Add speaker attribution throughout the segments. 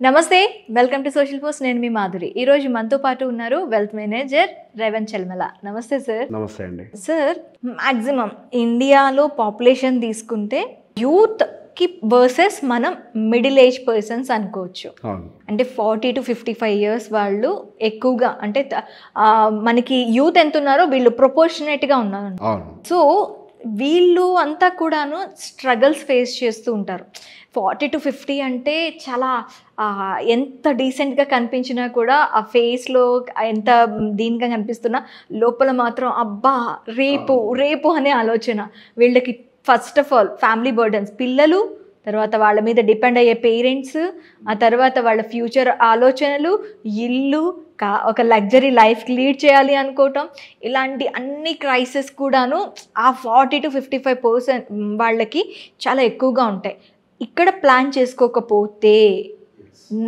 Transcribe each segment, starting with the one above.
Speaker 1: నమస్తే, welcome to social post. నేను మీ మాధురి. ఈరోజు మనతో పాటు ఉన్నారు వెల్త్ మేనేజర్ రేవంత్ చల్మల. నమస్తే సార్.
Speaker 2: నమస్తే అండి.
Speaker 1: సార్, మ్యాక్సిమం ఇండియాలో పాపులేషన్ తీసుకుంటే యూత్కి వర్సెస్ మనం మిడిల్ ఏజ్ పర్సన్స్ అనుకోవచ్చు. అంటే 40 to 55 years వాళ్ళు ఎక్కువగా, అంటే మనకి యూత్ ఎంత ఉన్నారో వీళ్ళు ప్రొపోర్షనేట్గా ఉన్నారు. సో వీళ్ళు అంతా కూడాను స్ట్రగల్స్ ఫేస్ చేస్తూ ఉంటారు. 40 to 50 అంటే చాలా ఎంత డీసెంట్గా కనిపించినా కూడా ఆ ఫేస్లో ఎంత దీనిగా కనిపిస్తున్నా లోపల మాత్రం అబ్బా రేపు అనే ఆలోచన వీళ్ళకి. First of all family burdens, పిల్లలు, తర్వాత వాళ్ళ మీద డిపెండ్ అయ్యే పేరెంట్స్, ఆ తర్వాత వాళ్ళ ఫ్యూచర్ ఆలోచనలు, ఇల్లు, ఒక లగ్జరీ లైఫ్ లీడ్ చేయాలి అనుకోవటం, ఇలాంటి అన్ని క్రైసిస్ కూడాను ఆ 40 to 55% వాళ్ళకి చాలా ఎక్కువగా ఉంటాయి. ఇక్కడ ప్లాన్ చేసుకోకపోతే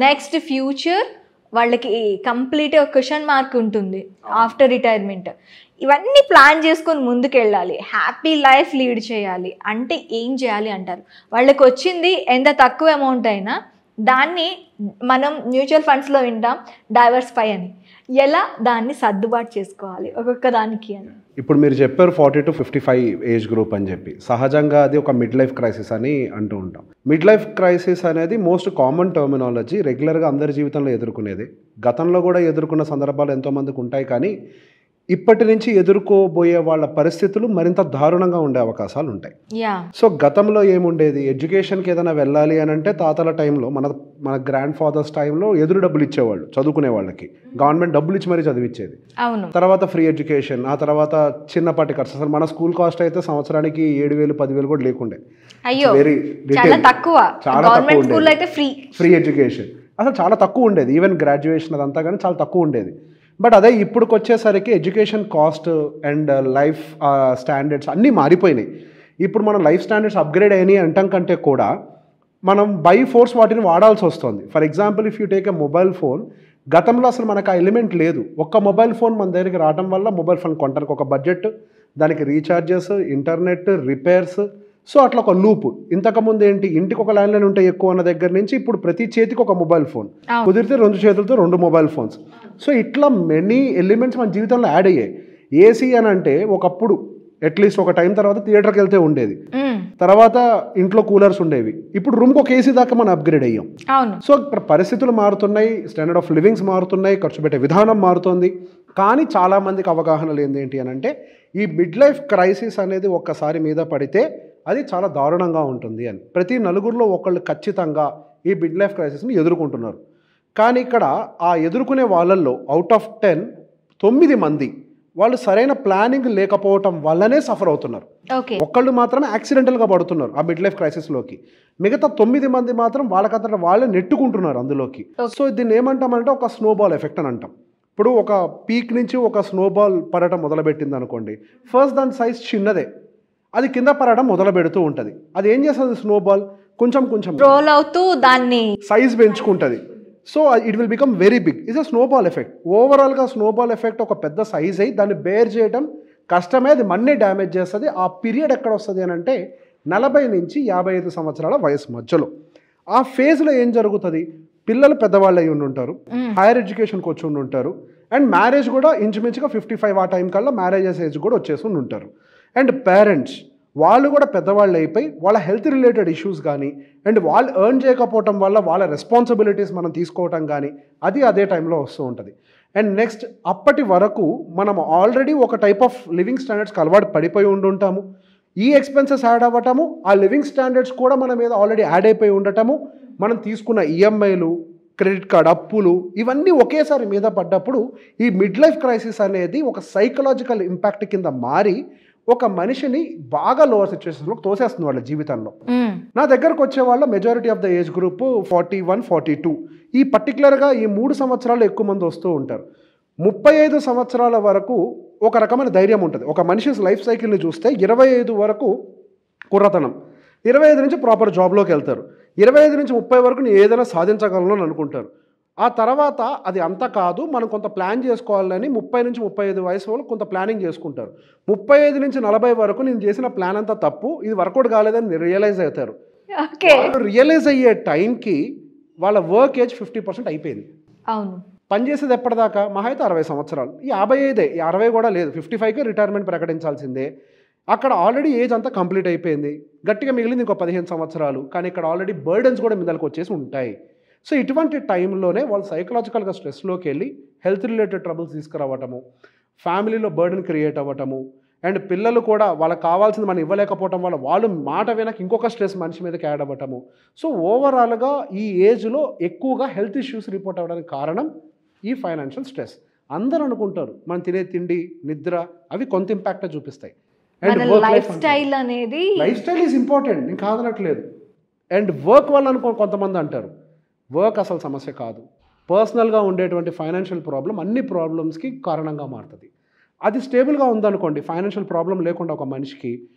Speaker 1: నెక్స్ట్ ఫ్యూచర్ వాళ్ళకి కంప్లీట్ క్వశ్చన్ మార్క్ ఉంటుంది ఆఫ్టర్ రిటైర్మెంట్. ఇవన్నీ ప్లాన్ చేసుకొని ముందుకెళ్ళాలి, హ్యాపీ లైఫ్ లీడ్ చేయాలి అంటే ఏం చేయాలి అంటారు? వాళ్ళకి వచ్చింది ఎంత తక్కువ అమౌంట్ అయినా దాన్ని మనం మ్యూచువల్ ఫండ్స్లో వింటాం డైవర్సిఫై అని. ఎలా దాన్ని సర్దుబాటు చేసుకోవాలి ఒక్కొక్క దానికి అని?
Speaker 2: ఇప్పుడు మీరు చెప్పారు 40 to 55 ఏజ్ గ్రూప్ అని చెప్పి. సహజంగా అది ఒక మిడ్ లైఫ్ క్రైసిస్ అని అంటూ ఉంటాం. మిడ్ లైఫ్ క్రైసిస్ అనేది మోస్ట్ కామన్ టర్మినాలజీ, రెగ్యులర్గా అందరి జీవితంలో ఎదుర్కొనేది. గతంలో కూడా ఎదుర్కొన్న సందర్భాలు ఎంతోమందికి ఉంటాయి, కానీ ఇప్పటి నుంచి ఎదుర్కోబోయే వాళ్ళ పరిస్థితులు మరింత దారుణంగా ఉండే అవకాశాలు ఉంటాయి. సో గతంలో ఏముండేది, ఎడ్యుకేషన్కి ఏదైనా వెళ్ళాలి అని అంటే తాతల టైంలో, మన గ్రాండ్ ఫాదర్స్ టైంలో ఎదురు డబ్బులు ఇచ్చేవాళ్ళు చదువుకునే వాళ్ళకి. గవర్నమెంట్ డబ్బులు ఇచ్చి మరీ చదివించేది. తర్వాత ఫ్రీ ఎడ్యుకేషన్, ఆ తర్వాత చిన్నపాటి ఖర్చు. అసలు మన స్కూల్ కాస్ట్ అయితే సంవత్సరానికి 7,000 10,000 కూడా లేకుండే.
Speaker 1: చాలా తక్కువ ఫ్రీ
Speaker 2: ఎడ్యుకేషన్ అసలు చాలా తక్కువ ఉండేది. ఈవెన్ గ్రాడ్యుయేషన్ అదంతా కానీ చాలా తక్కువ ఉండేది. బట్ అదే ఇప్పుడుకి వచ్చేసరికి education cost and life standards అన్నీ మారిపోయినాయి. ఇప్పుడు మనం లైఫ్ స్టాండర్డ్స్ అప్గ్రేడ్ అయినాయి అంటాం కంటే కూడా మనం బై ఫోర్స్ వాటిని వాడాల్సి వస్తుంది. For example, if you take a mobile phone, గతంలో అసలు మనకు ఆ ఎలిమెంట్ లేదు. ఒక్క మొబైల్ ఫోన్ మన దగ్గరికి రావడం వల్ల మొబైల్ ఫోన్ కొనడానికి ఒక బడ్జెట్, దానికి రీఛార్జెస్, ఇంటర్నెట్, రిపేర్స్, సో అట్లా ఒక లూప్. ఇంతకుముందు ఏంటి, ఇంటికి ఒక ల్యాండ్లైన్ ఉంటే ఎక్కువ అన్న దగ్గర నుంచి ఇప్పుడు ప్రతి చేతికి ఒక మొబైల్ ఫోన్, కుదిరితే 2 చేతులతో 2 మొబైల్ ఫోన్స్. సో ఇట్లా మెనీ ఎలిమెంట్స్ మన జీవితంలో యాడ్ అయ్యాయి. ఏసీ అని అంటే ఒకప్పుడు అట్లీస్ట్ ఒక టైం తర్వాత థియేటర్కి వెళ్తే ఉండేది, తర్వాత ఇంట్లో కూలర్స్ ఉండేవి. ఇప్పుడు రూమ్కి ఒక ఏసీ దాకా మనం అప్గ్రేడ్ అయ్యాం. సో పరిస్థితులు మారుతున్నాయి, స్టాండర్డ్ ఆఫ్ లివింగ్స్ మారుతున్నాయి, ఖర్చు పెట్టే విధానం మారుతుంది. కానీ చాలామందికి అవగాహన లేనిది ఏంటి అని అంటే, ఈ మిడ్ లైఫ్ క్రైసిస్ అనేది ఒక్కసారి మీద పడితే అది చాలా దారుణంగా ఉంటుంది అని. ప్రతి నలుగురిలో ఒకళ్ళు ఖచ్చితంగా ఈ మిడ్ లైఫ్ క్రైసిస్ని ఎదుర్కొంటున్నారు. కానీ ఇక్కడ ఆ ఎదుర్కొనే వాళ్ళల్లో అవుట్ ఆఫ్ 10, 9 మంది వాళ్ళు సరైన ప్లానింగ్ లేకపోవటం వల్లనే సఫర్ అవుతున్నారు. ఒక్కళ్ళు మాత్రమే యాక్సిడెంటల్గా పడుతున్నారు ఆ మిడ్ లైఫ్ క్రైసిస్లోకి. మిగతా 9 మంది మాత్రం వాళ్ళకంతటా వాళ్ళే నెట్టుకుంటున్నారు అందులోకి. సో దీన్ని ఏమంటామంటే ఒక స్నోబాల్ ఎఫెక్ట్ అని అంటాం. ఇప్పుడు ఒక పీక్ నుంచి ఒక స్నోబాల్ పడటం మొదలుపెట్టింది అనుకోండి, ఫస్ట్ దాని సైజ్ చిన్నదే, అది కింద పడడం మొదలు పెడుతూ ఉంటుంది. అది ఏం చేస్తుంది, స్నోబాల్ కొంచెం
Speaker 1: రోల్ అవుతూ దాన్ని
Speaker 2: సైజ్ పెంచుకుంటుంది. So it will become very big. It's a snowball effect. ఓవరాల్గా స్నోబాల్ ఎఫెక్ట్ ఒక పెద్ద సైజ్ అయ్యి దాన్ని బేర్ చేయడం కష్టమే, అది మన్నే డ్యామేజ్ చేస్తుంది. ఆ పీరియడ్ ఎక్కడ వస్తుంది అని అంటే 40 నుంచి 55 సంవత్సరాల వయసు మధ్యలో. ఆ ఫేజ్లో ఏం జరుగుతుంది, పిల్లలు పెద్దవాళ్ళు అయి ఉంటారు, హైయర్ ఎడ్యుకేషన్కి వచ్చి ఉంటారు, అండ్ మ్యారేజ్ కూడా ఇంచుమించుగా 55 ఆ టైం కల్లా మ్యారేజెస్ ఏజ్ కూడా వచ్చేసి ఉంటారు. అండ్ పేరెంట్స్ వాళ్ళు కూడా పెద్దవాళ్ళు అయిపోయి వాళ్ళ హెల్త్ రిలేటెడ్ ఇష్యూస్ కానీ, అండ్ వాళ్ళు ఎర్న్ చేయకపోవటం వల్ల వాళ్ళ రెస్పాన్సిబిలిటీస్ మనం తీసుకోవటం కానీ అది అదే టైంలో వస్తూ ఉంటుంది. అండ్ నెక్స్ట్, అప్పటి వరకు మనం ఆల్రెడీ ఒక టైప్ ఆఫ్ లివింగ్ స్టాండర్డ్స్కి అలవాటు పడిపోయి ఉండటము, ఈ ఎక్స్పెన్సెస్ యాడ్ అవ్వటము, ఆ లివింగ్ స్టాండర్డ్స్ కూడా మన మీద ఆల్రెడీ యాడ్ అయిపోయి ఉండటము, మనం తీసుకున్న ఈఎంఐలు, క్రెడిట్ కార్డ్ అప్పులు, ఇవన్నీ ఒకేసారి మీద పడ్డప్పుడు ఈ మిడ్ లైఫ్ క్రైసిస్ అనేది ఒక సైకలాజికల్ ఇంపాక్ట్ కింద మారి ఒక మనిషిని బాగా లోవర్ సిచ్యువేషన్స్లో తోసేస్తుంది వాళ్ళ జీవితంలో. నా దగ్గరకు వచ్చే వాళ్ళ majority of the age group 41, 42, ఈ పర్టికులర్గా ఈ 3 సంవత్సరాలు ఎక్కువ మంది వస్తూ ఉంటారు. 35 సంవత్సరాల వరకు ఒక రకమైన ధైర్యం ఉంటుంది. ఒక మనిషి లైఫ్ సైకిల్ని చూస్తే 25 వరకు కుర్రతనం, 25 నుంచి ప్రాపర్ జాబ్లోకి వెళ్తారు, 25 నుంచి 30 వరకు నేను ఏదైనా సాధించగలను అని అనుకుంటారు. ఆ తర్వాత అది అంతా కాదు, మనం కొంత ప్లాన్ చేసుకోవాలని 30 నుంచి 35 వయసు వాళ్ళు కొంత ప్లానింగ్ చేసుకుంటారు. 35 నుంచి 40 వరకు నేను చేసిన ప్లాన్ అంతా తప్పు, ఇది వర్కౌట్ కాలేదని రియలైజ్ అవుతారు. రియలైజ్ అయ్యే టైంకి వాళ్ళ వర్క్ ఏజ్ 50% అయిపోయింది.
Speaker 1: అవును.
Speaker 2: పనిచేసేది ఎప్పటిదాకా? మహా అయితే 60 సంవత్సరాలు. ఈ 55 60 కూడా లేదు, 55కే రిటైర్మెంట్ ప్రకటించాల్సిందే. అక్కడ ఆల్రెడీ ఏజ్ అంతా కంప్లీట్ అయిపోయింది. గట్టిగా మిగిలింది ఇంకో 15 సంవత్సరాలు. కానీ ఇక్కడ ఆల్రెడీ బర్డెన్స్ కూడా మిందలకు వచ్చేసి ఉంటాయి. సో ఇటువంటి టైంలోనే వాళ్ళు సైకలాజికల్గా స్ట్రెస్లోకి వెళ్ళి హెల్త్ రిలేటెడ్ ట్రబుల్స్ తీసుకురావటము, ఫ్యామిలీలో బర్డెన్ క్రియేట్ అవ్వటము, అండ్ పిల్లలు కూడా వాళ్ళకి కావాల్సింది మనం ఇవ్వలేకపోవటం వల్ల వాళ్ళు మాట వినక ఇంకొక స్ట్రెస్ మనిషి మీదకి యాడ్ అవ్వటము. సో ఓవరాల్గా ఈ ఏజ్లో ఎక్కువగా హెల్త్ ఇష్యూస్ రిపోర్ట్ అవ్వడానికి కారణం ఈ ఫైనాన్షియల్ స్ట్రెస్. అందరూ అనుకుంటారు మనం తినే తిండి, నిద్ర అవి కొంత ఇంపాక్ట్ చూపిస్తాయి. అండ్
Speaker 1: లైఫ్ స్టైల్ అనేది,
Speaker 2: లైఫ్ స్టైల్ ఈజ్ ఇంపార్టెంట్, నేను కాదనట్లేదు. అండ్ వర్క్ వల్ల కొంతమంది అంటారు వర్క్ అసలు సమస్య కాదు. పర్సనల్గా ఉండేటువంటి ఫైనాన్షియల్ ప్రాబ్లం అన్ని ప్రాబ్లమ్స్కి కారణంగా మారుతుంది. అది స్టేబుల్గా ఉందనుకోండి, ఫైనాన్షియల్ ప్రాబ్లం లేకుండా ఒక మనిషికి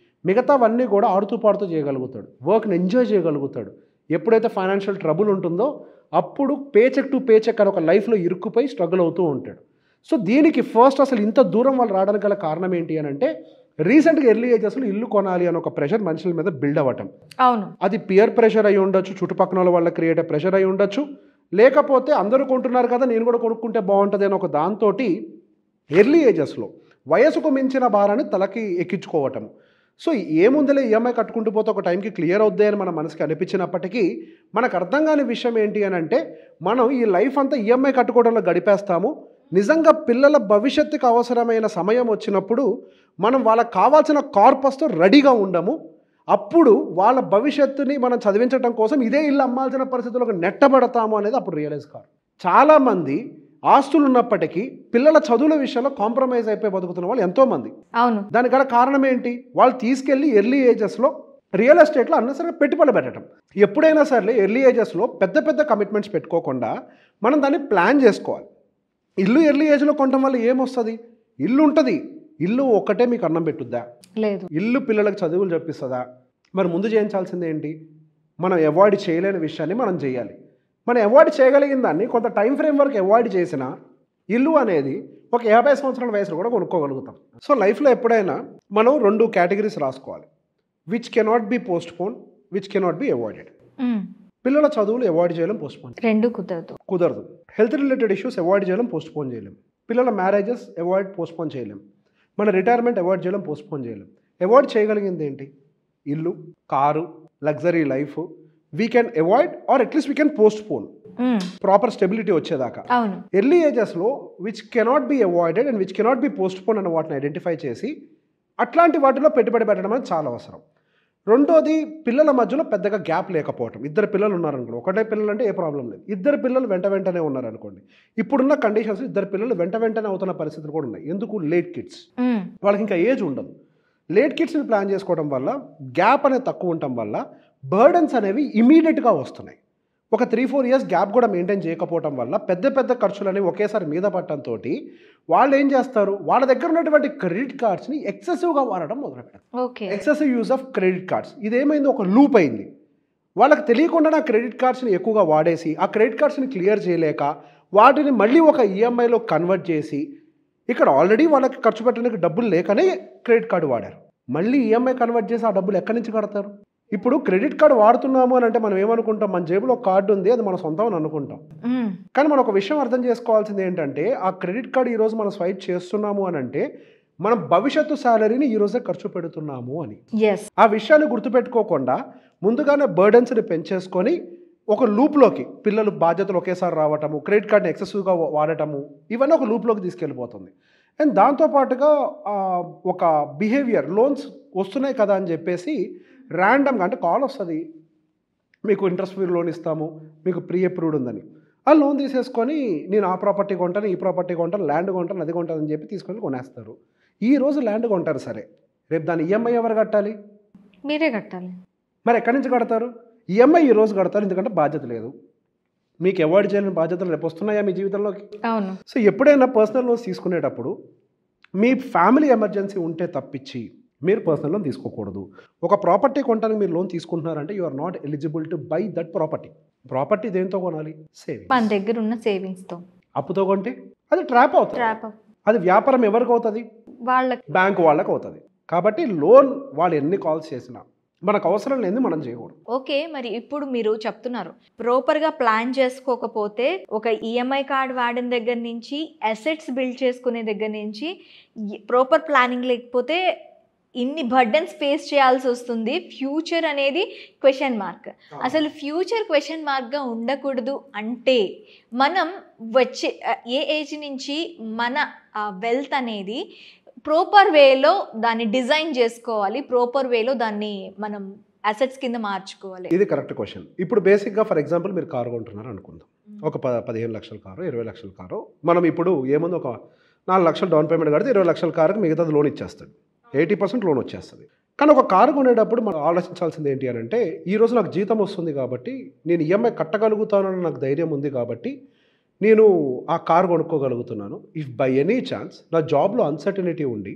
Speaker 2: మిగతావన్నీ కూడా ఆడుతూ పాడుతూ చేయగలుగుతాడు, వర్క్ని ఎంజాయ్ చేయగలుగుతాడు. ఎప్పుడైతే ఫైనాన్షియల్ ట్రబుల్ ఉంటుందో అప్పుడు పేచెక్ టు పేచెక్ అని ఒక లైఫ్లో ఇరుక్కుపోయి స్ట్రగుల్ అవుతూ ఉంటాడు. సో దీనికి ఫస్ట్ అసలు ఇంత దూరం వాళ్ళు రావడానికి గల కారణం ఏంటి అని అంటే, రీసెంట్గా ఎర్లీ ఏజెస్లో ఇల్లు కొనాలి అని ఒక ప్రెషర్ మనుషుల మీద బిల్డ్ అవ్వటం.
Speaker 1: అవును,
Speaker 2: అది పియర్ ప్రెషర్ అయి ఉండొచ్చు, చుట్టుపక్కల వాళ్ళ క్రియేట్ ప్రెషర్ అయి ఉండొచ్చు, లేకపోతే అందరూ కొంటున్నారు కదా నేను కూడా కొనుక్కుంటే బాగుంటుంది అని ఒక దాంతో ఎర్లీ ఏజెస్లో వయసుకు మించిన భారాన్ని తలకి ఎక్కించుకోవటం. సో ఏముందిలే ఈఎంఐ కట్టుకుంటూ పోతే ఒక టైంకి క్లియర్ అవుద్ది అని మన మనసుకి అనిపించినప్పటికీ మనకు అర్థం కాని విషయం ఏంటి అని అంటే, మనం ఈ లైఫ్ అంతా ఈఎంఐ కట్టుకోవడంలో గడిపేస్తాము. నిజంగా పిల్లల భవిష్యత్తుకు అవసరమైన సమయం వచ్చినప్పుడు మనం వాళ్ళకి కావాల్సిన కార్పస్తో రెడీగా ఉండము. అప్పుడు వాళ్ళ భవిష్యత్తుని మనం చదివించడం కోసం ఇదే ఇల్లు అమ్మాల్సిన పరిస్థితులకు నెట్టబడతాము అనేది అప్పుడు రియలైజ్ కాదు. చాలామంది ఆస్తులు ఉన్నప్పటికీ పిల్లల చదువుల విషయంలో కాంప్రమైజ్ అయిపోయి బతుకుతున్న వాళ్ళు ఎంతోమంది.
Speaker 1: అవును,
Speaker 2: దానికి గల కారణం ఏంటి? వాళ్ళు తీసుకెళ్ళి ఎర్లీ ఏజెస్లో రియల్ ఎస్టేట్లో అన్నసరిగా పెట్టుబడి పెట్టడం. ఎప్పుడైనా సరే ఎర్లీ ఏజెస్లో పెద్ద పెద్ద కమిట్మెంట్స్ పెట్టుకోకుండా మనం దాన్ని ప్లాన్ చేసుకోవాలి. ఇల్లు ఎర్లీ ఏజ్లో కొనడం వల్ల ఏమొస్తుంది? ఇల్లు ఉంటుంది, ఇల్లు ఒక్కటే మీకు అన్నం పెట్టుద్దా?
Speaker 1: లేదు.
Speaker 2: ఇల్లు పిల్లలకు చదువులు చెప్పిస్తుందా? మరి ముందు చేయించాల్సింది ఏంటి? మనం అవాయిడ్ చేయలేని విషయాన్ని మనం చేయాలి. మనం అవాయిడ్ చేయగలిగిన దాన్ని కొంత టైం ఫ్రేమ్ వరకు అవాయిడ్ చేసిన ఇల్లు అనేది ఒక 50 సంవత్సరాల వయసులో కూడా కొనుక్కోగలుగుతాం. సో లైఫ్లో ఎప్పుడైనా మనం 2 కేటగిరీస్ రాసుకోవాలి. Which cannot be postpone, which cannot be avoided. పిల్లల చదువులు అవాయిడ్ చేయలేం, పోస్ట్ పోన్
Speaker 1: రెండు కుదరదు.
Speaker 2: హెల్త్ రిలేటెడ్ ఇష్యూస్ అవాయిడ్ చేయలేం, పోస్ట్ పోన్ చేయలేం. పిల్లల మ్యారేజెస్ అవాయిడ్ పోస్ట్ పోన్ చేయలేం. మన రిటైర్మెంట్ అవాయిడ్ చేయలేం, పోస్ట్ పోన్ చేయలేం. అవాయిడ్ చేయగలిగింది ఏంటి? ఇల్లు, car, luxury life. We can avoid or at least we can postpone proper stability వచ్చేదాకా. ఎర్లీ ఏజెస్లో which cannot be avoided and which cannot be post phone అన్న వాటిని ఐడెంటిఫై చేసి అట్లాంటి వాటిలో పెట్టుబడి పెట్టడం అనేది చాలా అవసరం. రెండోది, పిల్లల మధ్యలో పెద్దగా గ్యాప్ లేకపోవటం. 2 పిల్లలు ఉన్నారనుకోండి, ఒకటే పిల్లలు అంటే ఏ ప్రాబ్లం లేదు. 2 పిల్లలు వెంటనే ఉన్నారనుకోండి, ఇప్పుడున్న కండిషన్స్ 2 పిల్లలు వెంటనే అవుతున్న పరిస్థితులు కూడా ఉన్నాయి. ఎందుకు? లేట్ కిడ్స్, వాళ్ళకి ఇంకా ఏజ్ ఉండదు. లేట్ కిడ్స్ని ప్లాన్ చేసుకోవడం వల్ల గ్యాప్ అనేది తక్కువ ఉండటం వల్ల బర్డన్స్ అనేవి ఇమీడియట్గా వస్తున్నాయి. ఒక 3-4 ఇయర్స్ గ్యాప్ కూడా మెయింటైన్ చేయకపోవడం వల్ల పెద్ద ఖర్చులు అనేవి ఒకేసారి మీద పట్టడంతో వాళ్ళు ఏం చేస్తారు? వాళ్ళ దగ్గర ఉన్నటువంటి క్రెడిట్ కార్డ్స్ని ఎక్సెసివ్గా వాడడం మొదలుపెట్టారు. Excessive use of credit cards. ఇదేమైంది? ఒక లూప్ అయింది. వాళ్ళకి తెలియకుండా ఆ క్రెడిట్ కార్డ్స్ని ఎక్కువగా వాడేసి ఆ క్రెడిట్ కార్డ్స్ని క్లియర్ చేయలేక వాటిని మళ్ళీ ఒక ఈఎంఐలో కన్వర్ట్ చేసి, ఇక్కడ ఆల్రెడీ వాళ్ళకి ఖర్చు పెట్టడానికి డబ్బులు లేకనే క్రెడిట్ కార్డు వాడారు, మళ్ళీ ఈఎంఐ కన్వర్ట్ చేసి ఆ డబ్బులు ఎక్కడి నుంచి కడతారు? ఇప్పుడు క్రెడిట్ కార్డు వాడుతున్నాము అని అంటే మనం ఏమనుకుంటాం? మన జేబులో ఒక కార్డు ఉంది, అది మన సొంతం అని అనుకుంటాం. కానీ మనం ఒక విషయం అర్థం చేసుకోవాల్సింది ఏంటంటే, ఆ క్రెడిట్ కార్డు ఈరోజు మనం స్వైప్ చేస్తున్నాము అని అంటే మనం భవిష్యత్తు శాలరీని ఈరోజే ఖర్చు పెడుతున్నాము అని. ఆ విషయాన్ని గుర్తుపెట్టుకోకుండా ముందుగానే బర్డెన్స్ని పెంచేసుకొని ఒక లూప్లోకి పిల్లలు బాధ్యతలు ఒకేసారి రావటము, క్రెడిట్ కార్డ్ని ఎక్సెసివ్గా వాడటము, ఇవన్నీ ఒక లూప్లోకి తీసుకెళ్ళిపోతుంది. అండ్ దాంతోపాటుగా ఒక బిహేవియర్, లోన్స్ వస్తున్నాయి కదా అని చెప్పేసి ర్యాండమ్గా, అంటే కాల్ వస్తుంది, మీకు ఇంట్రెస్ట్ ఫ్రీ లోన్ ఇస్తాము, మీకు ప్రీ అప్రూవ్డ్ ఉందని, ఆ లోన్ తీసేసుకొని నేను ఆ ప్రాపర్టీ కొంటాను, ఈ ప్రాపర్టీ కొంటాను, ల్యాండ్ కొంటాను, అది కొంటాను అని చెప్పి తీసుకొని కొనేస్తారు. ఈరోజు ల్యాండ్ కొంటారు సరే, రేపు దాని ఈఎంఐ ఎవరు కట్టాలి?
Speaker 1: మీరే కట్టాలి.
Speaker 2: మరి ఎక్కడి నుంచి కడతారు? ఈఎంఐ ఈరోజు కడతారు, ఎందుకంటే బాధ్యత లేదు. మీకు అవాయిడ్ చేయలేని బాధ్యతలు రేపు వస్తున్నాయా మీ జీవితంలోకి?
Speaker 1: అవును.
Speaker 2: సో ఎప్పుడైనా పర్సనల్ లోన్స్ తీసుకునేటప్పుడు మీ ఫ్యామిలీ ఎమర్జెన్సీ ఉంటే తప్పించి మీరు పర్సనల్ లోన్ తీసుకోకూడదు. ఒక ప్రాపర్టీ కొనడానికి మీరు లోన్ తీసుకుంటున్నారంటే you are not eligible to buy that property. Property దేంతో కొనాలి? సేవింగ్స్.
Speaker 1: మన దగ్గర ఉన్న సేవింగ్స్తో.
Speaker 2: అప్పుతో కొంటే అది ట్రాప్ అవుతుంది. అది వ్యాపారం ఎవరికి అవుతుంది?
Speaker 1: వాళ్ళకి,
Speaker 2: బ్యాంకు వాళ్ళకి అవుతుంది. కాబట్టి లోన్ వాళ్ళు ఎన్ని కాల్స్ చేసినా, మనకు అవసరం లేని మనం చేయకూడదు.
Speaker 1: ఓకే, మరి ఇప్పుడు మీరు చెప్తున్నారు ప్రాపర్గా ప్లాన్ చేసుకోకపోతే ఒక ఈఎంఐ కార్డ్ వాడిన దగ్గర నుంచి అసెట్స్ బిల్డ్ చేసుకునే దగ్గర నుంచి ప్రాపర్ ప్లానింగ్ లేకపోతే ఇన్ని బర్డెన్స్ ఫేస్ చేయాల్సి వస్తుంది. ఫ్యూచర్ అనేది క్వశ్చన్ మార్క్. అసలు ఫ్యూచర్ క్వశ్చన్ మార్క్గా ఉండకూడదు అంటే మనం వచ్చే ఏ ఏజ్ నుంచి మన వెల్త్ అనేది ప్రాపర్ వేలో దాన్ని డిజైన్ చేసుకోవాలి, ప్రాపర్ వేలో దాన్ని మనం అసెట్స్ కింద మార్చుకోవాలి?
Speaker 2: ఇది కరెక్ట్ క్వశ్చన్. ఇప్పుడు బేసిక్గా ఫర్ ఎగ్జాంపుల్ మీరు కారు కొంటున్నారు అనుకుందాం. ఒక 15 లక్షల కారు, 20 లక్షల కారు. మనం ఇప్పుడు ఏముంది, ఒక 4 లక్షలు డౌన్ పేమెంట్ కడితే 20 లక్షల కారుకి మిగతాది లోన్ ఇచ్చేస్తాడు. 80% లోన్ వచ్చేస్తుంది. కానీ ఒక కారు కొనేటప్పుడు మనం ఆలోచించాల్సింది ఏంటి అని అంటే, ఈరోజు నాకు జీతం వస్తుంది కాబట్టి నేను ఈఎంఐ కట్టగలుగుతానని నాకు ధైర్యం ఉంది కాబట్టి నేను ఆ కారు కొనుక్కోగలుగుతున్నాను. ఇఫ్ బై ఎనీ ఛాన్స్ నా జాబ్లో అన్సర్టనిటీ ఉండి,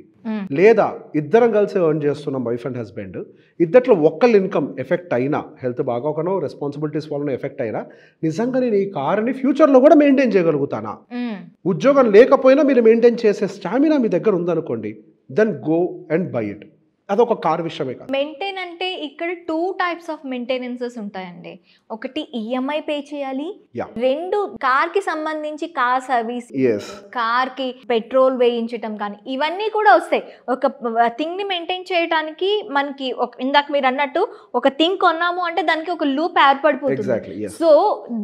Speaker 2: లేదా ఇద్దరం కలిసి ఎర్న్ చేస్తున్నాం వైఫ్ అండ్ హస్బెండ్, ఇద్దట్లో ఒక్కళ్ళ ఇన్కమ్ ఎఫెక్ట్ అయినా, హెల్త్ బాగోకనో రెస్పాన్సిబిలిటీస్ వలన ఎఫెక్ట్ అయినా, నిజంగా నేను ఈ కార్ని ఫ్యూచర్లో కూడా మెయింటైన్ చేయగలుగుతానా? ఉద్యోగం లేకపోయినా మీరు మెయింటైన్ చేసే స్టామినా మీ దగ్గర ఉందనుకోండి, then go and buy it. అదొక కార్ విషయమే కాదు.
Speaker 1: మెయింటైన్ అంటే ఇక్కడ 2 టైప్స్ ఆఫ్ మెయింటెనెన్సెస్ ఉంటాయండి. ఒకటి ఈఎంఐ పే చేయాలి, 2 కార్ కి సంబంధించి కార్ సర్వీస్, కార్ కి పెట్రోల్ వేయించటం కానీ ఇవన్నీ కూడా వస్తాయి. ఒక థింగ్ ని మెయింటైన్ చేయడానికి మనకి ఇందాక మీరు అన్నట్టు ఒక థింగ్ కొన్నాము అంటే దానికి ఒక లూప్ ఏర్పడిపోతుంది. సో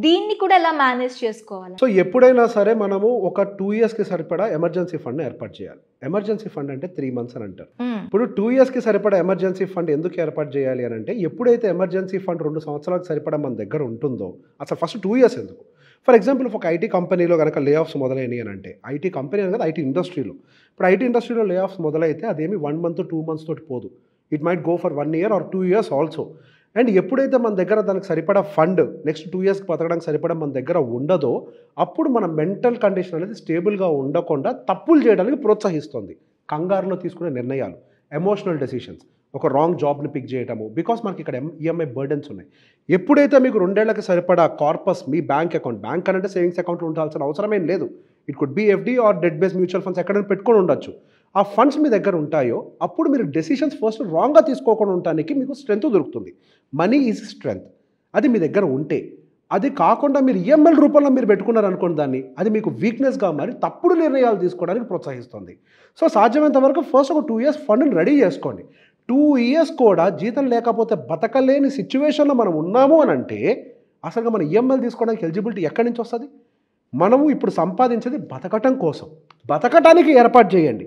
Speaker 1: దీన్ని కూడా ఎలా మేనేజ్ చేసుకోవాలి?
Speaker 2: సో ఎప్పుడైనా సరే మనము ఒక 2 years కి సరిపడా ఎమర్జెన్సీ ఫండ్ ఏర్పాటు చేయాలి. ఎమర్జెన్సీ ఫండ్ అంటే 3 months అని అంటారు. ఇప్పుడు 2 years కి సరిపడా ఎమర్జెన్సీ ఫండ్ ఎందుకు ఏర్పాటు చేయాలి అని అంటే, ఎప్పుడైతే ఎమర్జెన్సీ ఫండ్ 2 సంవత్సరాలకు సరిపడా మన దగ్గర ఉంటుందో, అసలు ఫస్ట్ 2 years ఎందుకు? ఫర్ ఎగ్జాంపుల్ ఒక ఐటీ కంపెనీలో కనుక లే ఆఫ్స్ మొదలైనవి అని అంటే, ఐటీ కంపెనీ అని కదా, ఐటీ ఇండస్ట్రీలో, ఇప్పుడు ఐటీ ఇండస్ట్రీలో లే ఆఫ్స్ మొదలైతే అదేమి 1 month 2 months తోటి పోదు. It might go for 1 year or 2 years also. And ఎప్పుడైతే మన దగ్గర దానికి సరిపడా ఫండ్ నెక్స్ట్ 2 yearsకి బతకడానికి సరిపడా మన దగ్గర ఉండదో, అప్పుడు మన మెంటల్ కండిషన్ అనేది స్టేబుల్గా ఉండకుండా తప్పులు చేయడానికి ప్రోత్సహిస్తుంది. కంగారులో తీసుకునే నిర్ణయాలు, ఎమోషనల్ డెసిషన్స్, ఒక రాంగ్ జాబ్ని పిక్ చేయటము, బికాస్ మనకి ఇక్కడ ఈఎంఐ బర్డెన్స్ ఉన్నాయి. ఎప్పుడైతే మీకు 2 ఏళ్లకి సరిపడా కార్పస్ మీ బ్యాంక్ అకౌంట్, బ్యాంక్ అంటే సేవింగ్స్ అకౌంట్లో ఉండాల్సిన అవసరమేం లేదు. It could be FD or debt based mutual funds ఎక్కడైనా పెట్టుకొని ఉండొచ్చు. ఆ ఫండ్స్ మీ దగ్గర ఉంటాయో అప్పుడు మీరు డెసిషన్స్ ఫస్ట్ రాంగ్గా తీసుకోకుండా ఉండటానికి మీకు స్ట్రెంత్ దొరుకుతుంది. Money is strength. అది మీ దగ్గర ఉంటే, అది కాకుండా మీరు ఈఎంఐల రూపంలో మీరు పెట్టుకున్నారు అనుకోండి దాన్ని, అది మీకు వీక్నెస్గా మారి తప్పుడు నిర్ణయాలు తీసుకోవడానికి ప్రోత్సహిస్తుంది. సో సాధ్యమైనంత వరకు ఫస్ట్ ఒక 2 years ఫండ్ని రెడీ చేసుకోండి. 2 years కూడా జీతం లేకపోతే బతకలేని సిచ్యువేషన్లో మనం ఉన్నాము అని అంటే, అసలుగా మన ఈఎంఐలు తీసుకోవడానికి ఎలిజిబిలిటీ ఎక్కడి నుంచి వస్తుంది? మనము ఇప్పుడు సంపాదించేది బతకటం కోసం. బతకటానికి ఏర్పాటు చేయండి.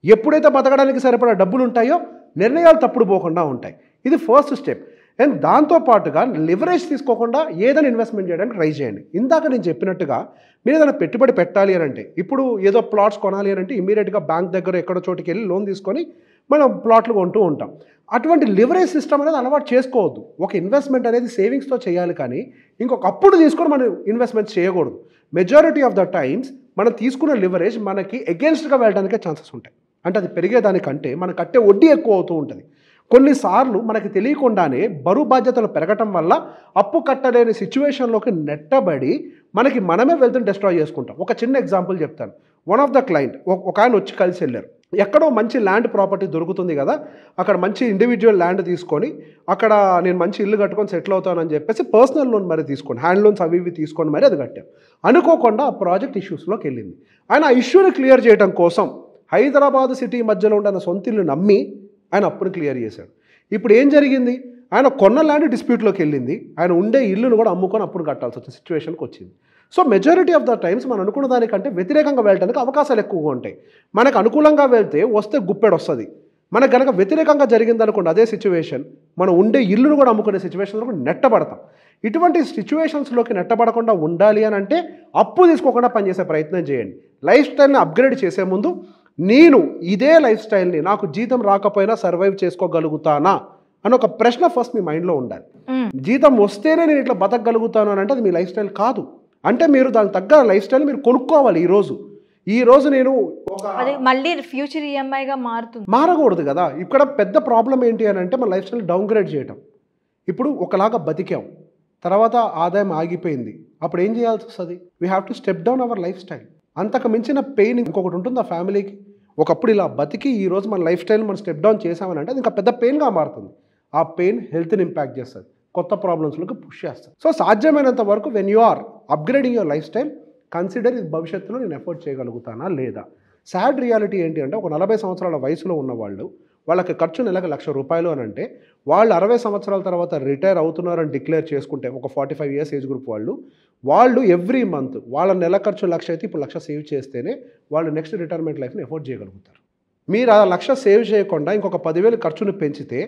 Speaker 2: ఎప్పుడైతే బతకడానికి సరిపడా డబ్బులు ఉంటాయో నిర్ణయాలు తప్పుడు పోకుండా ఉంటాయి. ఇది ఫస్ట్ స్టెప్. అండ్ దాంతోపాటుగా లివరేజ్ తీసుకోకుండా ఏదైనా ఇన్వెస్ట్మెంట్ చేయడానికి ట్రై చేయండి. ఇందాక నేను చెప్పినట్టుగా మీరు ఏదైనా పెట్టుబడి పెట్టాలి అని అంటే, ఇప్పుడు ఏదో ప్లాట్స్ కొనాలి అని అంటే ఇమీడియట్గా బ్యాంక్ దగ్గర ఎక్కడో చోటుకి వెళ్ళి లోన్ తీసుకొని మనం ప్లాట్లు కొంటూ ఉంటాం. అటువంటి లివరేజ్ సిస్టమ్ అనేది అలవాటు చేసుకోవద్దు. ఒక ఇన్వెస్ట్మెంట్ అనేది సేవింగ్స్తో చేయాలి, కానీ ఇంకొక అప్పుడు తీసుకొని మనం ఇన్వెస్ట్మెంట్ చేయకూడదు. మెజారిటీ ఆఫ్ ద టైమ్స్ మనం తీసుకున్న లివరేజ్ మనకి అగెన్స్ట్గా వెళ్ళడానికే ఛాన్సెస్ ఉంటాయి. అంటే అది పెరిగేదానికంటే మనం కట్టే వడ్డీ ఎక్కువ అవుతూ ఉంటుంది. కొన్నిసార్లు మనకి తెలియకుండానే బరువు బాధ్యతలు పెరగటం వల్ల అప్పు కట్టలేని సిచ్యువేషన్లోకి నెట్టబడి మనకి మనమే వెల్త్ని డిస్ట్రాయ్ చేసుకుంటాం. ఒక చిన్న ఎగ్జాంపుల్ చెప్తాను. వన్ ఆఫ్ ద క్లయింట్, ఒక ఆయన వచ్చి కలిసి వెళ్ళారు. ఎక్కడో మంచి ల్యాండ్ ప్రాపర్టీ దొరుకుతుంది కదా, అక్కడ మంచి ఇండివిజువల్ ల్యాండ్ తీసుకొని అక్కడ నేను మంచి ఇల్లు కట్టుకొని సెటిల్ అవుతానని చెప్పేసి పర్సనల్ లోన్ మరి తీసుకొని, హ్యాండ్ లోన్స్ అవి ఇవి తీసుకొని మరి అది కట్టాం. అనుకోకుండా ఆ ప్రాజెక్ట్ ఇష్యూస్లోకి వెళ్ళింది. ఆయన ఆ ఇష్యూని క్లియర్ చేయడం కోసం హైదరాబాద్ సిటీ మధ్యలో ఉండే సొంత ఇల్లు నమ్మి ఆయన అప్పుని క్లియర్ చేశాడు. ఇప్పుడు ఏం జరిగింది? ఆయన కొన్న ల్యాండ్ డిస్ప్యూట్లోకి వెళ్ళింది. ఆయన ఉండే ఇల్లును కూడా అమ్ముకొని అప్పుడు కట్టాల్సి వచ్చిన సిచ్యువేషన్కి వచ్చింది. So majority of the times మనం అనుకున్న దానికంటే వ్యతిరేకంగా వెళ్ళడానికి అవకాశాలు ఎక్కువగా ఉంటాయి. మనకు అనుకూలంగా వెళ్తే వస్తే గుప్పెడు వస్తుంది. మనకు కనుక వ్యతిరేకంగా జరిగింది అనుకోండి అదే సిచ్యువేషన్, మనం ఉండే ఇల్లును కూడా అమ్ముకునే సిచ్యువేషన్లో కూడా నెట్టబడతాం. ఇటువంటి సిచ్యువేషన్స్లోకి నెట్టబడకుండా ఉండాలి అని అంటే అప్పు తీసుకోకుండా పనిచేసే ప్రయత్నం చేయండి. లైఫ్ స్టైల్ని అప్గ్రేడ్ చేసే ముందు నేను ఇదే లైఫ్ స్టైల్ని నాకు జీతం రాకపోయినా సర్వైవ్ చేసుకోగలుగుతానా అని ఒక ప్రశ్న ఫస్ట్ మీ మైండ్లో ఉండాలి. జీతం వస్తేనే నేను ఇట్లా బతకగలుగుతాను అని అంటే అది మీ లైఫ్ స్టైల్ కాదు. అంటే మీరు దానికి తగ్గ లైఫ్ స్టైల్ మీరు కొనుక్కోవాలి. ఈ రోజు నేను
Speaker 1: మళ్ళీ ఫ్యూచర్ ఈఎంఐగా
Speaker 2: మారకూడదు కదా. ఇక్కడ పెద్ద ప్రాబ్లం ఏంటి అని అంటే మన లైఫ్ స్టైల్ డౌన్గ్రేడ్ చేయటం. ఇప్పుడు ఒకలాగా బతికాం, తర్వాత ఆదాయం ఆగిపోయింది, అప్పుడు ఏం చేయాల్సి వస్తుంది? We have to step down our life style. అంతకు మించిన పెయిన్ ఇంకొకటి ఉంటుంది ఆ ఫ్యామిలీకి. ఒకప్పుడు ఇలా బతికి ఈరోజు మన లైఫ్ స్టైల్ మనం స్టెప్ డౌన్ చేసామని అంటే అది ఇంకా పెద్ద పెయిన్గా మారుతుంది. ఆ పెయిన్ హెల్త్ని ఇంపాక్ట్ చేస్తుంది, కొత్త ప్రాబ్లమ్స్లోకి పుష్ చేస్తుంది. సో సాధ్యమైనంత వరకు when you are upgrading your lifestyle consider ఇది భవిష్యత్తులో నేను ఎఫోర్డ్ చేయగలుగుతానా లేదా. సాడ్ రియాలిటీ ఏంటి అంటే, ఒక 40 సంవత్సరాల వయసులో ఉన్నవాళ్ళు, వాళ్ళకి ఖర్చు నెలకు ₹1,00,000 అని అంటే, వాళ్ళు 60 సంవత్సరాల తర్వాత రిటైర్ అవుతున్నారని డిక్లేర్ చేసుకుంటే, ఒక 45 ఇయర్స్ ఏజ్ గ్రూప్ వాళ్ళు ఎవ్రీ మంత్ వాళ్ళ నెల ఖర్చు 1,00,000 అయితే ఇప్పుడు 1,00,000 సేవ్ చేస్తేనే వాళ్ళు నెక్స్ట్ రిటైర్మెంట్ లైఫ్ని ఎఫోర్డ్ చేయగలుగుతారు. మీరు ఆ 1,00,000 సేవ్ చేయకుండా ఇంకొక 10,000 ఖర్చును పెంచితే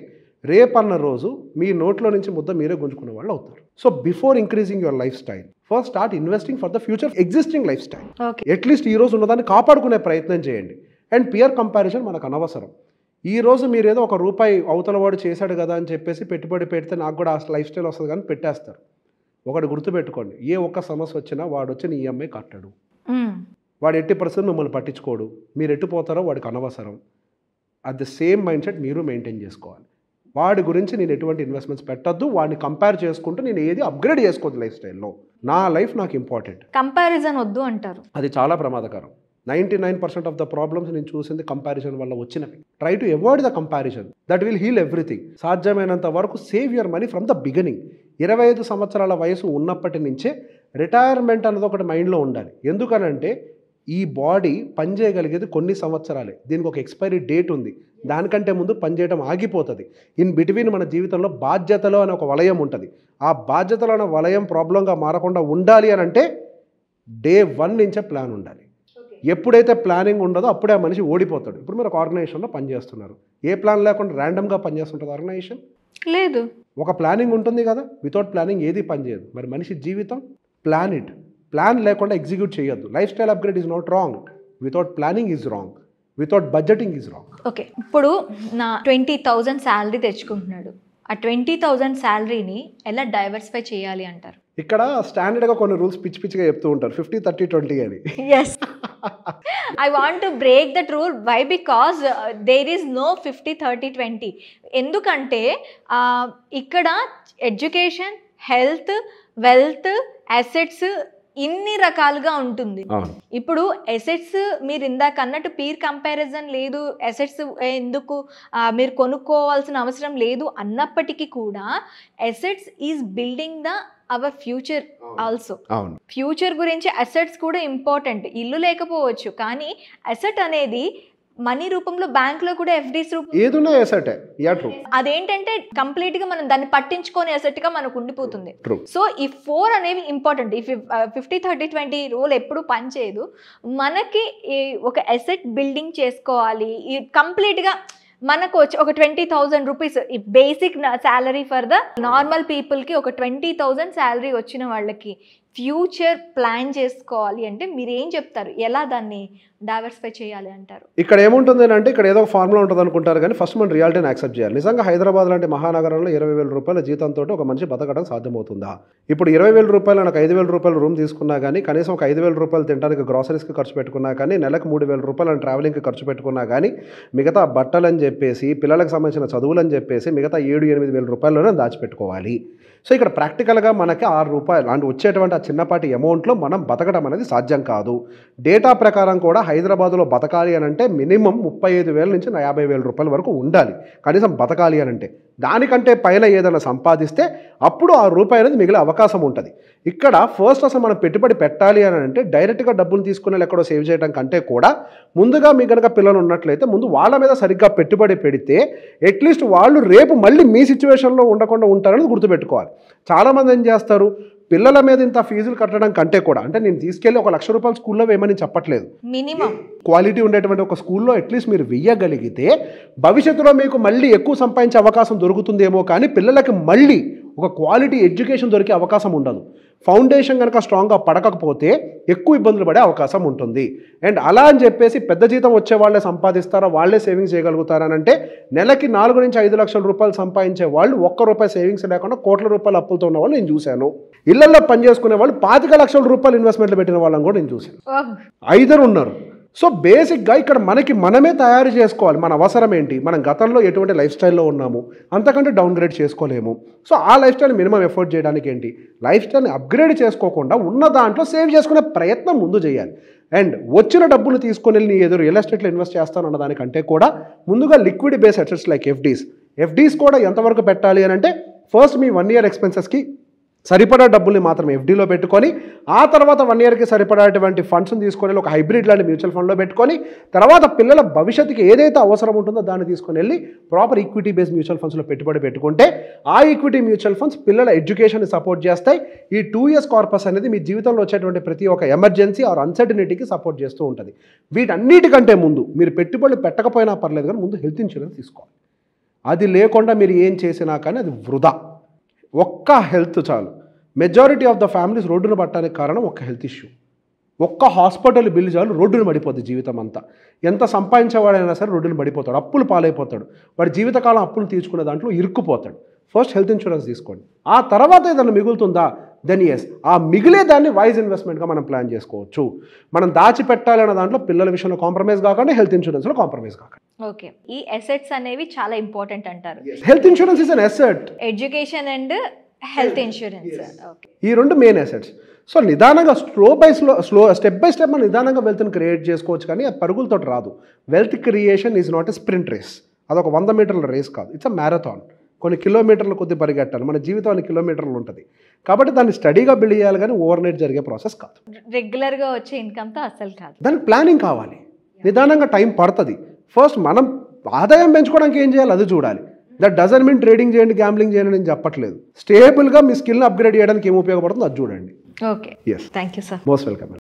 Speaker 2: రేపన్న రోజు మీ నోట్లో నుంచి ముద్ద మీరే గుంజుకునే వాళ్ళు అవుతారు. So before increasing your life style first start investing for the future existing life style. At least ఈ రోజు ఉన్నదాన్ని కాపాడుకునే ప్రయత్నం చేయండి. అండ్ పియర్ కంపారిజన్ మనకు అనవసరం. ఈ రోజు మీరు ఏదో ₹1 అవతల వాడు చేశాడు కదా అని చెప్పేసి పెట్టుబడి పెడితే నాకు కూడా ఆ లైఫ్ స్టైల్ వస్తుంది కానీ పెట్టేస్తారు. ఒకటి గుర్తుపెట్టుకోండి, ఏ ఒక్క సమస్య వచ్చినా వాడు వచ్చి నీ ఈఎంఐ కట్టడు, వాడు 80% మిమ్మల్ని పట్టించుకోడు, మీరు ఎట్టిపోతారో వాడికి అనవసరం. At the same mind set మీరు మెయింటైన్ చేసుకోవాలి. వాడి గురించి నేను ఎటువంటి ఇన్వెస్ట్మెంట్స్ పెట్టద్దు, వాడిని కంపేర్ చేసుకుంటూ నేను ఏది అప్గ్రేడ్ చేసుకోవద్దు లైఫ్ స్టైల్లో. నా లైఫ్ నాకు ఇంపార్టెంట్.
Speaker 1: కంపారిజన్ వద్దు అంటారు.
Speaker 2: అది చాలా ప్రమాదకరం. 99% ఆఫ్ ద ప్రాబ్లమ్స్ నేను చూసింది కంపారిజన్ వల్ల వచ్చినవి. Try to avoid the comparison, that will heal everything. సాధ్యమైనంత వరకు save your money from the beginning. 25 సంవత్సరాల వయసు ఉన్నప్పటి నుంచే రిటైర్మెంట్ అన్నది ఒకటి మైండ్లో ఉండాలి. ఎందుకనంటే ఈ బాడీ పనిచేయగలిగేది కొన్ని సంవత్సరాలే, దీనికి ఒక ఎక్స్పైరీ డేట్ ఉంది. దానికంటే ముందు పనిచేయడం ఆగిపోతుంది. ఇన్ బిట్వీన్ మన జీవితంలో బాధ్యతలు అనే ఒక వలయం ఉంటుంది. ఆ బాధ్యతలు అనే వలయం ప్రాబ్లంగా మారకుండా ఉండాలి అని అంటే డే 1 నుంచే ప్లాన్ ఉండాలి. ఎప్పుడైతే ప్లానింగ్ ఉండదో అప్పుడే ఆ మనిషి ఓడిపోతాడు. ఇప్పుడు మీరు ఒక ఆర్గనైజేషన్లో పనిచేస్తున్నారు, ఏ ప్లాన్ లేకుండా ర్యాండమ్గా పనిచేస్తుంటుంది ఆర్గనైజేషన్? లేదు, ఒక ప్లానింగ్ ఉంటుంది కదా. వితౌట్ ప్లానింగ్ ఏది పనిచేయదు. మరి మనిషి జీవితం ప్లాన్ ఇట్. ప్లాన్ లేకుండా ఎగ్జిక్యూట్ చేయొద్దు. Life style upgrade is not wrong, without planning is wrong, without budgeting is wrong.
Speaker 1: Okay, ఇప్పుడు నా 20,000 శాలరీ తెచ్చుకుంటున్నాడు, ఆ 20,000 శాలరీని ఎలా డైవర్సిఫై చేయాలి అంటారు?
Speaker 2: ఇక్కడ స్టాండర్డ్గా కొన్ని రూల్స్ పిచ్చిగా చెప్తూ ఉంటారు, 50-30-20 అని.
Speaker 1: Yes, I want to break that rule. Why? Because there is no 50-30-20. ఎందుకంటే ఇక్కడ ఎడ్యుకేషన్, హెల్త్, వెల్త్, అసెట్స్ ఇన్ని రకాలుగా ఉంటుంది. ఇప్పుడు అసెట్స్ మీరు ఇందాక అన్నట్టు పీర్ కంపారిజన్ లేదు, అసెట్స్ ఎందుకు మీరు కొనుక్కోవాల్సిన అవసరం లేదు అన్నప్పటికీ కూడా assets is building the our future also. Future గురించి అసెట్స్ కూడా ఇంపార్టెంట్. ఇల్లు లేకపోవచ్చు కానీ అసెట్ అనేది మనీ రూపంలో బ్యాంక్ లో కూడా ఎఫ్డీస్
Speaker 2: ఏదున్నా అసెట్.
Speaker 1: అదేంటంటే కంప్లీట్ గా మనం దాన్ని పట్టించుకొని అసెట్ గా మనకు ఉండిపోతుంది. సో ఈ 4 అనేవి ఇంపార్టెంట్. ఈ 50-30-20 రూల్ ఎప్పుడు పనిచేయదు. మనకి ఒక అసెట్ బిల్డింగ్ చేసుకోవాలి. ఈ కంప్లీట్ గా మనకు వచ్చి ఒక 20,000 రూపీస్ ఈ basic salary for the normal పీపుల్కి, ఒక 20,000 శాలరీ వచ్చిన వాళ్ళకి ఫ్యూచర్ ప్లాన్ చేసుకోవాలి అంటే మీరు ఏం చెప్తారు? ఎలా దాన్ని డైవర్సిఫై చేయాలి అంటారు?
Speaker 2: ఇక్కడ ఏముంటుంది అంటే, ఇక్కడ ఏదో ఒక ఫార్ములా ఉంటుంది అనుకుంటారు కానీ ఫస్ట్ మనం రియాలిటీని యాక్సెప్ట్ చేయాలి. నిజంగా హైదరాబాద్ లాంటి మహానగరంలో 20,000 రూపాయల జీతంతో ఒక మనిషి బతకడం సాధ్యమవుతుందా? ఇప్పుడు 20,000 రూపాయలు, నాకు 5,000 రూపాయలు రూమ్ తీసుకున్నా కానీ, కనీసం ఒక 5,000 రూపాయలు తినడానికి గ్రాసరీస్కి ఖర్చు పెట్టుకున్నా కానీ, నెలకు 3,000 రూపాయలు ట్రావెలింగ్కి ఖర్చు పెట్టుకున్నా కానీ, మిగతా బట్టలని చెప్పేసి, పిల్లలకు సంబంధించిన చదువులని చెప్పేసి మిగతా 7-8 వేల రూపాయల్లోనే దాచిపెట్టుకోవాలి. సో ఇక్కడ ప్రాక్టికల్గా మనకి ₹6 అంటే వచ్చేటువంటి ఆ చిన్నపాటి అమౌంట్లో మనం బతకడం అనేది సాధ్యం కాదు. డేటా ప్రకారం కూడా హైదరాబాద్లో బతకాలి అని అంటే మినిమం 35,000 నుంచి 50,000 రూపాయల వరకు ఉండాలి కనీసం బతకాలి అని అంటే. దానికంటే పైన ఏదైనా సంపాదిస్తే అప్పుడు ₹6 అనేది మిగిలే అవకాశం ఉంటుంది. ఇక్కడ ఫస్ట్ అసలు మనం పెట్టుబడి పెట్టాలి అని అంటే డైరెక్ట్గా డబ్బులు తీసుకుని ఎక్కడో సేవ్ చేయడం కంటే కూడా ముందుగా మీ కనుక పిల్లలు ఉన్నట్లయితే ముందు వాళ్ళ మీద సరిగ్గా పెట్టుబడి పెడితే అట్లీస్ట్ వాళ్ళు రేపు మళ్ళీ మీ సిచ్యువేషన్లో ఉండకుండా ఉంటారని గుర్తుపెట్టుకోవాలి. చాలామంది ఏం చేస్తారు, పిల్లల మీద ఇంత ఫీజులు కట్టడం కంటే కూడా, అంటే నేను తీసుకెళ్ళి ఒక ₹1,00,000 స్కూల్లో వేయమని చెప్పట్లేదు,
Speaker 1: మినిమం
Speaker 2: క్వాలిటీ ఉండేటువంటి ఒక స్కూల్లో అట్లీస్ట్ మీరు వెయ్యగలిగితే భవిష్యత్తులో మీకు మళ్ళీ ఎక్కువ సంపాదించే అవకాశం దొరుకుతుందేమో కానీ పిల్లలకి మళ్ళీ ఒక క్వాలిటీ ఎడ్యుకేషన్ దొరికే అవకాశం ఉండదు. ఫౌండేషన్ కనుక స్ట్రాంగ్గా పడకపోతే ఎక్కువ ఇబ్బందులు పడే అవకాశం ఉంటుంది. అండ్ అలా అని చెప్పేసి పెద్ద జీతం వచ్చే వాళ్ళే సంపాదిస్తారా, వాళ్ళే సేవింగ్స్ చేయగలుగుతారని అంటే నెలకి 4 నుంచి 5 లక్షల రూపాయలు సంపాదించే వాళ్ళు ₹1 సేవింగ్స్ లేకుండా కోట్ల రూపాయల అప్పులతో ఉన్న వాళ్ళు నేను చూశాను. ఇళ్లలో పనిచేసుకునే వాళ్ళు 25 లక్షల రూపాయలు ఇన్వెస్ట్మెంట్లు పెట్టిన వాళ్ళని కూడా నేను చూశాను. 5 ఉన్నారు. సో బేసిక్గా ఇక్కడ మనమే తయారు చేసుకోవాలి. మన అవసరం ఏంటి, మనం గతంలో ఎటువంటి లైఫ్ స్టైల్లో ఉన్నాము, అంతకంటే డౌన్గ్రేడ్ చేసుకోలేము. సో ఆ లైఫ్ స్టైల్ మినిమం ఎఫర్ట్ చేయడానికి ఏంటి, లైఫ్ స్టైల్ని అప్గ్రేడ్ చేసుకోకుండా ఉన్న దాంట్లో సేవ్ చేసుకునే ప్రయత్నం ముందు చేయాలి. అండ్ వచ్చిన డబ్బులు తీసుకొని వెళ్ళి ఏదో రియల్ ఎస్టేట్లో ఇన్వెస్ట్ చేస్తాను అన్న దానికంటే కూడా ముందుగా liquid base assets like FDs, FDs కూడా ఎంతవరకు పెట్టాలి అని అంటే ఫస్ట్ మీ 1 year ఎక్స్పెన్సెస్కి సరిపడా డబ్బుల్ని మాత్రం ఎఫ్డీలో పెట్టుకొని ఆ తర్వాత 1 yearకి సరిపడేటువంటి ఫండ్స్ని తీసుకొని ఒక హైబ్రిడ్ లాంటి మ్యూచువల్ ఫండ్లో పెట్టుకొని తర్వాత పిల్లల భవిష్యత్తుకి ఏదైతే అవసరం ఉంటుందో దాన్ని తీసుకొని వెళ్ళి ప్రాపర్ ఈక్విటీ బేస్డ్ మ్యూచువల్ ఫండ్స్లో పెట్టుబడి పెట్టుకుంటే ఆ ఈక్విటీ మ్యూచువల్ ఫండ్స్ పిల్లల ఎడ్యుకేషన్ని సపోర్ట్ చేస్తాయి. ఈ 2 years కార్పస్ అనేది మీ జీవితంలో వచ్చేటువంటి ప్రతి ఒక్క ఎమర్జెన్సీ ఆర్ అన్సర్టనిటీకి సపోర్ట్ చేస్తూ ఉంటుంది. వీటన్నిటికంటే ముందు మీరు పెట్టుబడులు పెట్టకపోయినా పర్లేదు కానీ ముందు హెల్త్ ఇన్సూరెన్స్ తీసుకోవాలి. అది లేకుండా మీరు ఏం చేసినా కానీ అది వృధా. ఒక్క హెల్త్ చాలు. మెజారిటీ ఆఫ్ ద ఫ్యామిలీస్ రోడ్డున పట్టడానికి కారణం ఒక్క హెల్త్ ఇష్యూ. ఒక్క హాస్పిటల్ బిల్లు చాలు రోడ్డున పడిపోద్ది జీవితం అంతా. ఎంత సంపాదించేవాడైనా సరే రోడ్డున పడిపోతాడు, అప్పులు పాలైపోతాడు, వాడి జీవితకాలం అప్పులు తీర్చుకునే దాంట్లో ఇరుక్కుపోతాడు. ఫస్ట్ హెల్త్ ఇన్సూరెన్స్ తీసుకోండి. ఆ తర్వాత ఏదైనా మిగులుతుందా దెన్ ఎస్, ఆ మిగిలే దాన్ని వైజ్ ఇన్వెస్ట్మెంట్గా మనం ప్లాన్ చేసుకోవచ్చు. మనం దాచిపెట్టాలన్న దాంట్లో పిల్లల విషయంలో కాంప్రమైజ్ కాకుండా హెల్త్ ఇన్సూరెన్స్లో కాంప్రమైజ్ కాకండి.
Speaker 1: ఓకే, ఈ అసెట్స్ అనేవి చాలా ఇంపార్టెంట్ అంటారు.
Speaker 2: Health insurance is an asset.
Speaker 1: Education and health insurance, okay,
Speaker 2: ఈ రెండు మెయిన్ అసెట్స్. సో నిదానంగా స్టెప్ బై స్టెప్ మనం నిదానంగా వెల్త్ని క్రియేట్ చేసుకోవచ్చు, కానీ ఆ పరుగులతో రాదు. Wealth creation is not a sprint race. అదొక 100 మీటర్ల రేస్ కాదు, ఇట్స్ అ మ్యారథాన్. కొన్ని కిలోమీటర్లు కొద్ది పరిగెట్టాలి. మన జీవితం అన్ని కిలోమీటర్లు ఉంటుంది కాబట్టి దాన్ని స్టడీగా బిల్డ్ చేయాలి, కానీ ఓవర్ నైట్ జరిగే ప్రాసెస్ కాదు.
Speaker 1: రెగ్యులర్గా వచ్చే ఇన్కమ్తో అసలు కాదు.
Speaker 2: దానికి ప్లానింగ్ కావాలి, నిదానంగా టైం పడుతుంది. ఫస్ట్ మనం ఆదాయం పెంచుకోవడానికి ఏం చేయాలి అది చూడాలి. దట్ డజన్ మీన్ ట్రేడింగ్ చేయండి, గ్యాంబ్లింగ్ చేయండి నేను చెప్పట్లేదు. స్టేబుల్గా మీ స్కిల్ని అప్గ్రేడ్ చేయడానికి ఏం ఉపయోగపడుతుందో అది చూడండి.
Speaker 1: Okay,
Speaker 2: yes,
Speaker 1: thank you sir.
Speaker 2: Most welcome.